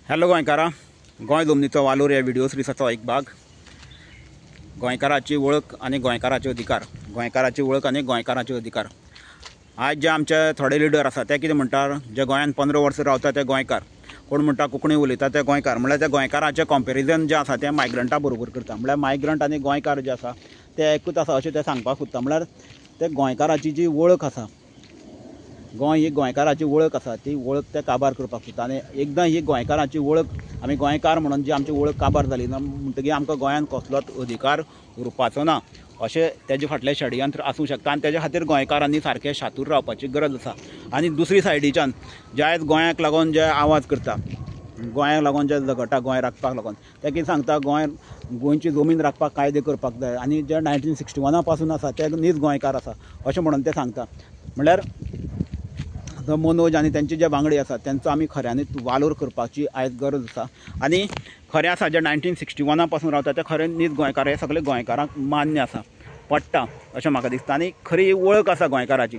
Hello गोंयकारां, गोंय जमनीचो वालोर ह्या व्हिडिओ सिरीसाचो एक भाग. गोंयकाराची वळख आनी गोंयकाराचे अधिकार. गोंयकाराची वळख आनी गोंयकाराचे अधिकार. आज जे आमचे थोडे लिडर आसा ते कितें म्हणटात, जे गोंयांत 15 वर्सां रावता ते गोंयकार, कोण म्हणटा कोंकणी उलयता ते गोंयकार. म्हळ्यार त्या गोंयकाराचें कंपेरिजन जें आसा तें मायग्रंटा बरोबर करता. म्हळ्यार मायग्रंट आनी गोंयकार जे आसा ते एकूच आसा अशें ते सांगपाक सोदता. म्हळ्यार ते गोंयकाराची जी वळख आसा, गोंय ही गोंयकाराची वळख आसा, ती वळख ते काबार करपाक सोदता. आनी एकदां ही गोंयकाराची वळख आमी गोंयकार म्हणून जी आमची वळख काबार जाली ना म्हणटकीर आमकां गोंयांत कसलोच अधिकार उरपाचो ना अशें तेजे फाटलें षडयंत्र आसूं शकता. आनी तेजे खातीर गोंयकारांनी सारकें शातूर रावपाची गरज आसा. आनी दुसरी सायडीच्यान जे आयज गोंयाक लागून जे आवाज करता, गोंयाक लागून जे झगडटा, गोंय राखपाक लागून, ते कितें सांगता, गोंयची जमीन राखपाक कायदे करपाक जाय आनी जे 1961 पासून आसा ते नीज गोंयकार आसा अशें म्हणून ते सांगता. म्हळ्यार मनोज आनी तेंचे जे वांगडी आसा तेंचो आमी खऱ्यांनीच वालोर करपाची आयज गरज आसा. आनी खरें आसा जे 1961 पासून रावता ते खरे नीज गोंयकार, हे सगळे गोंयकारांक मान्य आसा, पडटा अशें म्हाका दिसता. आनी खरी वळख आसा गोंयकाराची.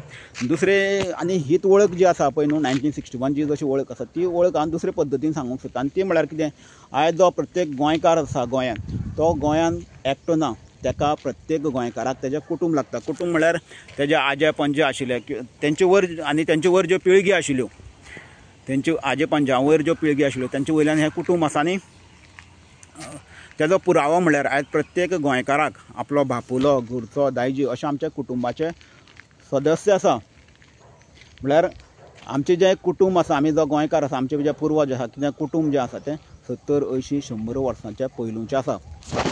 दुसरे आनी हीच वळख जी आसा पळय न्हू, 1961 जी जशी वळख आसा ती वळख हांव दुसरे पद्दतीन सांगूंक सोदता. आनी ती म्हळ्यार कितें, आयज जो प्रत्येक गोंयकार आसा गोंयांत, तो गोंयांत एकटो ना. तेका प्रत्येक गोंयकाराक तेजें कुटूंब लागता. कुटूंब म्हळ्यार तेजे आजे पणजे आशिल्ले, तेंचे वयर आनी तेंचे वयर ज्यो पिळगी आशिल्ल्यो, तेंच्यो आजे पणज्या वयर ज्यो पिळगी आशिल्ल्यो तेंचे वयल्यान हें कुटूंब आसा. आनी तेजो पुरावो म्हळ्यार आयज प्रत्येक गोंयकाराक आपलो बापुलो, घरचो, दायजी अशे आमच्या कुटुंबाचे सदस्य आसा. म्हळ्यार आमचें जें कुटूंब आसा, आमी जो गोंयकार आसा, आमचे जे पुर्वज आसा, कितें कुटूंब जें आसा तें 70, 80, 100 वर्सांच्या पयलूंचें आसा.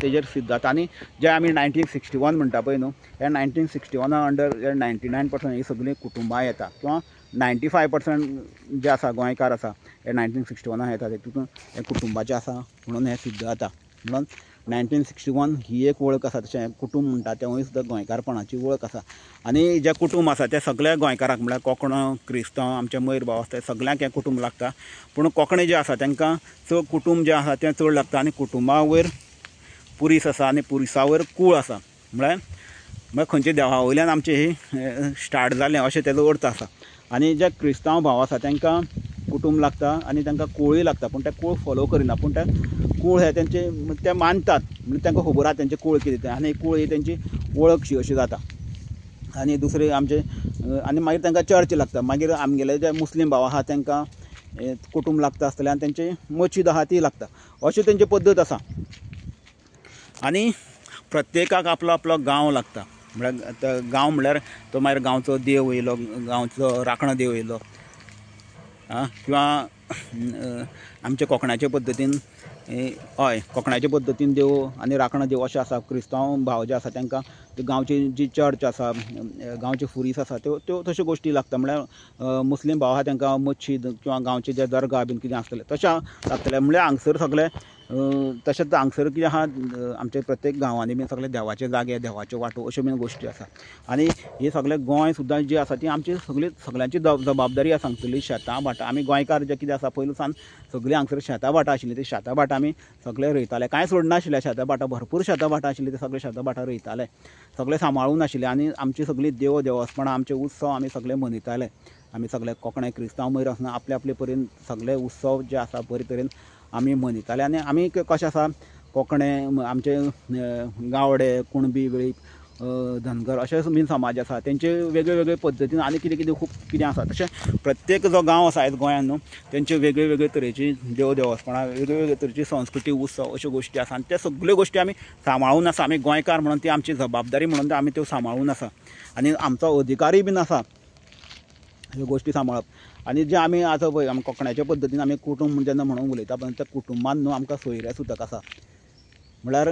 तेजेर सिद्ध जाता. आनी जे आमी 1961 म्हणटा पळय न्हू, हे 1961 अंडर जे 99% ही सगळीं कुटुंबां येता, किंवा 95% जे आसा गोंयकार आसा हे 1961 येता, तेतून हे कुटुंबाचे आसा म्हणून हे सिद्ध जाता. म्हणून 1961 ही एक वळख आसा. तशें कुटूंब म्हणटा तेवूय सुद्दां गोंयकारपणाची वळख आसा. आनी जे कुटूंब आसा ते सगळ्या गोंयकारांक, म्हळ्यार कोंकणो, क्रिस्तांव, आमचे मयर भाव आसता सगळ्यांक हे कुटूंब लागता. पूण कोंकणी जे आसा तांकां कुटूंब जें आसा तें चड लागता. आनी कुटुंबा वयर पुरीस आसा आनी पुरिसा वयर कूळ आसा. म्हळ्यार खंयच्या देवा वयल्यान आमचें ही स्टार्ट जालें अशें तेजो अर्थ आसा. आनी जे क्रिस्तांव भाव आसा तांकां कुटूंब लागता आनी तांकां कूळय लागता, पूण ते कूळ फॉलो करिना. पूण ते कूळ हे ते मानतात, म्हणजे तांकां खबर आसा तेंचें कूळ कितें तें, आनी कूळ ही तेंची वळखशी अशी जाता. आनी दुसरे आमचे आनी मागीर तांकां चर्च लागता. मागीर आमगेले जे मुस्लीम भाव आसा तांकां कुटूंब लागता आसतलें आनी तेंची मशीद आसा ती लागता. अशी तेंची पद्दत आसा. आनी प्रत्येकाक आपलो आपलो गांव लागता. म्हळ्यार गांव म्हळ्यार तो मागीर गांवचो देव येयलो, गांवचो राखणो देव येयलो, किंवा आमच्या कोंकणाचे पद्दतीन हय कोंकणाचे पद्दतीन देव आनी राखणो देव अशें आसा. क्रिस्तांव भाव जे आसा तांकां गांवची जी चर्च आसा, गांवचे फुरीस आसा त्यो तश्यो गोश्टी लागता. म्हळ्यार मुस्लीम भाव आहा तांकां मशीद किंवा गांवचे जे दर्गा बीन कितें आसतलें तशें लागतलें. म्हळ्यार हांगसर सगळे तशेंच हांगसर कितें आहा, आमच्या प्रत्येक गांवांनी बीन सगळे देवाचे जागे, देवाच्यो वाटो अश्यो बीन गोश्टी आसा. आनी हे सगळे गोंय सुद्दां जी आसा ती आमची सगळ्यांची जबाबदारी आसा. हांगसरली शेतां भाटां, आमी गोंयकार जे कितें आसा पयलू सावन सगळीं हांगसर शेतां भाटां आशिल्लीं, ती शेतां भाटां आमी सगळे रोयताले. कांय सोडनाशिल्ले शेतां भाटां, भरपूर शेतां भाटां आशिल्लीं, ते सगळे शेतां भाटां रोयताले, सगळे सांबाळून आशिल्ले. आनी आमची सगळीं देवस्पणां, आमचे उत्सव आमी सगळे मनयताले. आमी सगळे कोंकणी क्रिस्तांव मयर आसना आपले आपले परीन सगळे उत्सव जे आसा बरे तरेन आमी मनयताले. आनी आमी कशें आसा, कोंकणे आमचे गावडे, कुणबी, वेळीप, धनगर अशे बीन समाज आसा, तेंचे वेगळे वेगळे पद्दतीन आनी कितें कितें खूब कितें आसा. तशें प्रत्येक जो गांव आसा आयज गोंयांत न्हू, तेंचे वेगळे वेगळे तरेची देवस्पणां, वेगळे वेगळे तरेची संस्कृती, उत्सव अश्यो गोश्टी आसा. आनी त्या सगळ्यो गोश्टी आमी सांबाळून आसा. आमी गोंयकार म्हणून ती आमची जबाबदारी म्हणून आमी त्यो सांबाळून आसा. आनी आमचो अधिकारूय बीन आसा ह्यो गोश्टी सांबाळप. आनी जे आमी आतां पळय, आमी कोंकणाच्या पद्दतीन आमी कुटूंब जेन्ना म्हणून उलयता पळय, त्या कुटुंबान न्हू आमकां सोयरे सुतक आसा. म्हळ्यार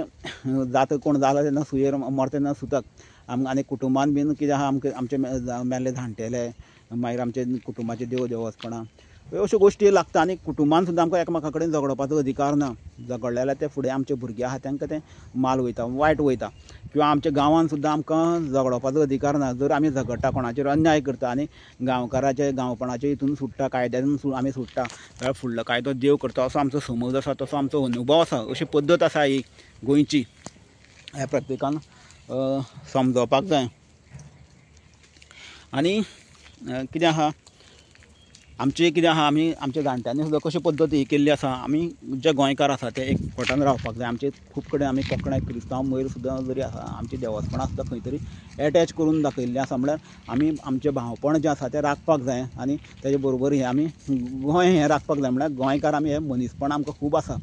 जाता कोण जाला तेन्ना सुयेर मरता तेन्ना सुतक. आनी कुटुंबान बीन कितें आहा, आमचे मेल्ले जाणटेले, मागीर आमचे कुटुंबाचे देवस्पणां अश्यो गोश्टी लागता. आनी कुटुंबान सुद्दां आमकां एकामेका कडेन झगडपाचो अधिकार ना. झगडले जाल्यार ते फुडें आमचे भुरगे आहा तांकां तें माल वयता, वायट वयता. किंवा आमच्या गांवांत सुद्दां आमकां झगडपाचो अधिकार ना. जर आमी झगडटा, कोणाचेर अन्याय करता आनी गांवकाराचे गांवपणाचे हितून सुट्टा, कायद्यान आमी सुट्टा, जाल्यार फुडलो कायदो देव करता असो आमचो समज आसा, तसो आमचो अनुभव आसा. अशी पद्दत आसा ही गोंयची, हें प्रत्येकान समजोवपाक जाय. आनी कितें आहा, आमचे कितें आहा आमी आमच्या जाणट्यांनी सुद्दां कशे पद्दती केल्ली आसा आमी जे गोंयकार आसा ते एकवटान रावपाक जाय आमचे खूब कडेन आमी कोंकणी क्रिस्तांव मयर सुद्दां जरी आसा आमची देवस्थानां सुद्दां खंय तरी एटॅच करून दाखयल्लीं आसा म्हळ्यार आमी आमचें भावपण जें आसा तें राखपाक जाय आनी तेजे बरोबर हें आमी गोंय हें राखपाक जाय म्हळ्यार गोंयकार आमी हें मनीसपण आमकां खूब आसा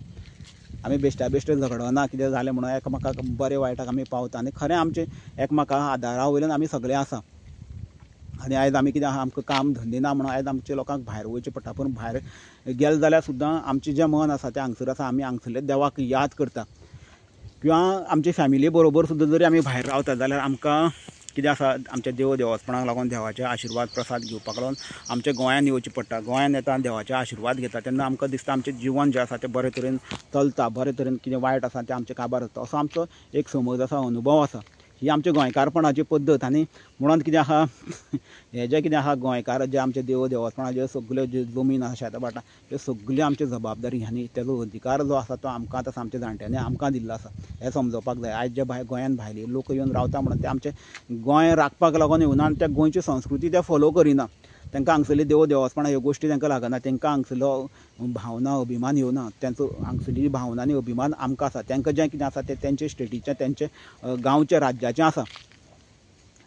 आमी बेश्ट्या बेश्टे झगडना कितें जालें म्हणून एकामेकाक बरें वायटाक आमी पावता आनी खरें आमचें एकामेका आदारा वयल्यान आमी सगळे आसा आनी आयज आमी कितें आहा आमकां काम धंदे ना म्हणून आयज आमच्या लोकांक भायर वयचें पडटा पूण भायर गेले जाल्यार सुद्दां आमचें जें मन आसा तें हांगसर आसा आमी हांगसरल्या देवाक याद करता किंवा आमचे फॅमिली बरोबर सुद्दां जरी आमी भायर रावता जाल्यार आमकां कितें आसा आमच्या देवस्थानाक लागून देवाचे आशिर्वाद प्रसाद घेवपाक लागून आमच्या गोंयांत येवचें पडटा गोंयांत येता देवाचे आशिर्वाद घेता तेन्ना आमकां दिसता आमचें जिवन जें आसा तें बरे तरेन चलता बरे तरेन कितें वायट आसा तें आमचें काबार जाता असो आमचो एक समज आसा अनुभव आसा ही आमच्या गोंयकारपणाची पद्दत आनी म्हणून कितें आहा हें जें कितें आहा गोंयकार जे आमचे देवस्थानाचे सगल्यो ज्यो जमीन आसा शेतां त्यो सगल्यो आमची जबाबदारी आनी तेजो अधिकार जो आसा तो आमकां आतां आमच्या जाणट्यांनी आमकां दिल्लो आसा हें समजोवपाक जाय आयज जे भायर गोंयांत भायले लोक येवन रावता म्हणून ते आमचें गोंय राखपाक लागून येवना आनी त्या गोंयची संस्कृती ते फॉलो करिना तांकां हांगसरली देवस्थानां ह्यो गोश्टी तांकां लागना तांकां हांगसरलो भावना अभिमान येवना तांचो हांगसरली भावना आनी अभिमान आमकां आसा तांकां जें कितें आसा तें तेंचे स्टेटीचें तेंचे गांवच्या राज्याचें आसा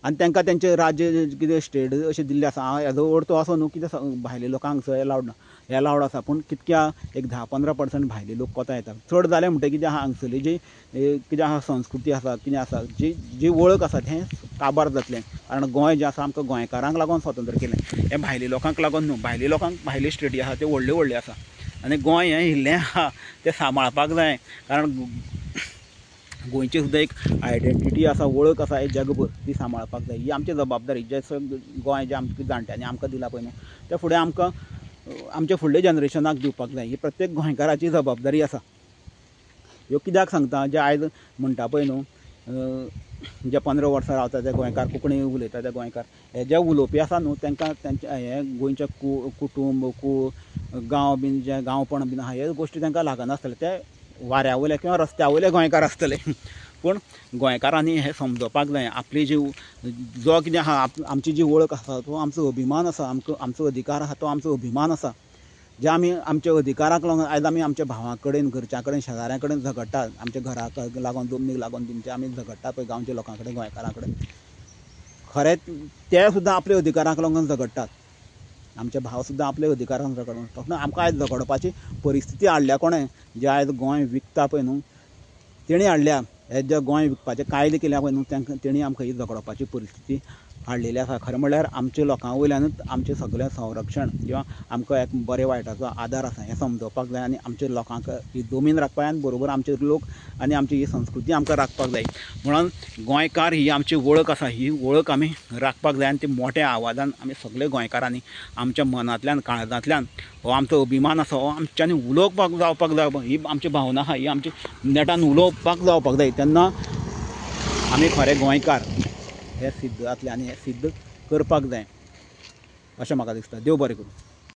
आनी तांकां तेंचें राज्य कितें स्टेट अशें दिल्लें आसा हेजो अर्थ असो न्हू कितें भायले लोकांक हांगसर एलावड ना एलावड आसा पूण कितक्या एक 10-15% भायले लोक कोता येतात चड जालें म्हणटकीर कितें आहा हांगसरली जी कितें आहा संस्कृती आसा कितें आसा जी वळख आसा तें काबार जातलें कारण गोंय जें आसा आमकां गोंयकारांक लागून स्वतंत्र केलें हें भायले लोकांक लागून न्हू भायले लोकांक भायले स्टेटी आसा त्यो व्हडल्यो व्हडल्यो आसा आनी गोंय हें इल्लें आहा तें सांबाळपाक जाय कारण गोंयची सुद्दां एक आयडेंटिटी आसा वळख आसा हें जगभर ती सांबाळपाक जाय ही आमची जबाबदारी जें गोंय जें आमच्या जाणट्यांनी आमकां दिलां पळय न्हू त्या फुडें आमकां आमच्या फुडल्या जनरेशनाक दिवपाक जाय ही प्रत्येक गोंयकाराची जबाबदारी आसा ह्यो कित्याक सांगता जे आयज म्हणटा पळय न्हू जे 15 वर्सां रावता ते गोंयकार कोंकणी उलयता ते गोंयकार हे जे उलोवपी आसा न्हू तांकां तेंचे हें गोंयचें कुटूंब गांव बीन जे गांवपण बीन आहा हे गोश्टी तांकां लागनासतले ते वाऱ्या वयले किंवा रस्त्या वयले गोंयकार आसतले पूण गोंयकारांनी हें समजोवपाक जाय आपली जी जो कितें आहा आमची जी वळख आसा तो आमचो अभिमान आसा आमचो अधिकार आसा तो आमचो अभिमान आसा जे आमी आमच्या अधिकाराक लागून आयज आमी आमच्या भावां कडेन घरच्या कडेन शेजाऱ्यां कडेन झगडटात आमच्या घराक लागून जमनीक लागून तेंचे आमी झगडटा पळय गांवच्या लोकां कडेन गोंयकारां कडेन खरें ते सुद्दां आपल्या अधिकाराक लागून झगडटात आमचे भाव सुद्दां आपल्या अधिकारान झगडून फक्त आमकां आयज झगडपाची परिस्थिती हाडल्या कोणें जे आयज गोंय विकता पळय न्हू तेणी हाडल्या हे जे गोंय विकपाचे कायदे केल्या पळय न्हू तांकां तेणी आमकां ही झगडपाची परिस्थिती हाडलेली आसा खरें म्हणल्यार आमच्या लोकां वयल्यानूच आमचें सगळें संरक्षण किंवा आमकां एक बरे वायटाचो आदार आसा हें समजोवपाक जाय आनी आमच्या लोकांक ही जमीन राखपाक जाय आनी बरोबर आमचे लोक आनी आमची ही संस्कृती आमकां राखपाक जाय म्हणून गोंयकार ही आमची वळख आसा ही वळख आमी राखपाक जाय आनी ती मोठ्या आवाजान आमी सगळे गोंयकारांनी आमच्या मनांतल्यान काळजांतल्यान हो आमचो अभिमान आसा हो आमच्यांनी उलोवपाक जावपाक जाय ही आमची भावना आहा ही आमची नेटान उलोवपाक जावपाक जाय तेन्ना आमी खरे गोंयकार हे सिद्ध जातले आनी हे सिद्ध करपाक जाय अशें म्हाका दिसता देव बरें करूं.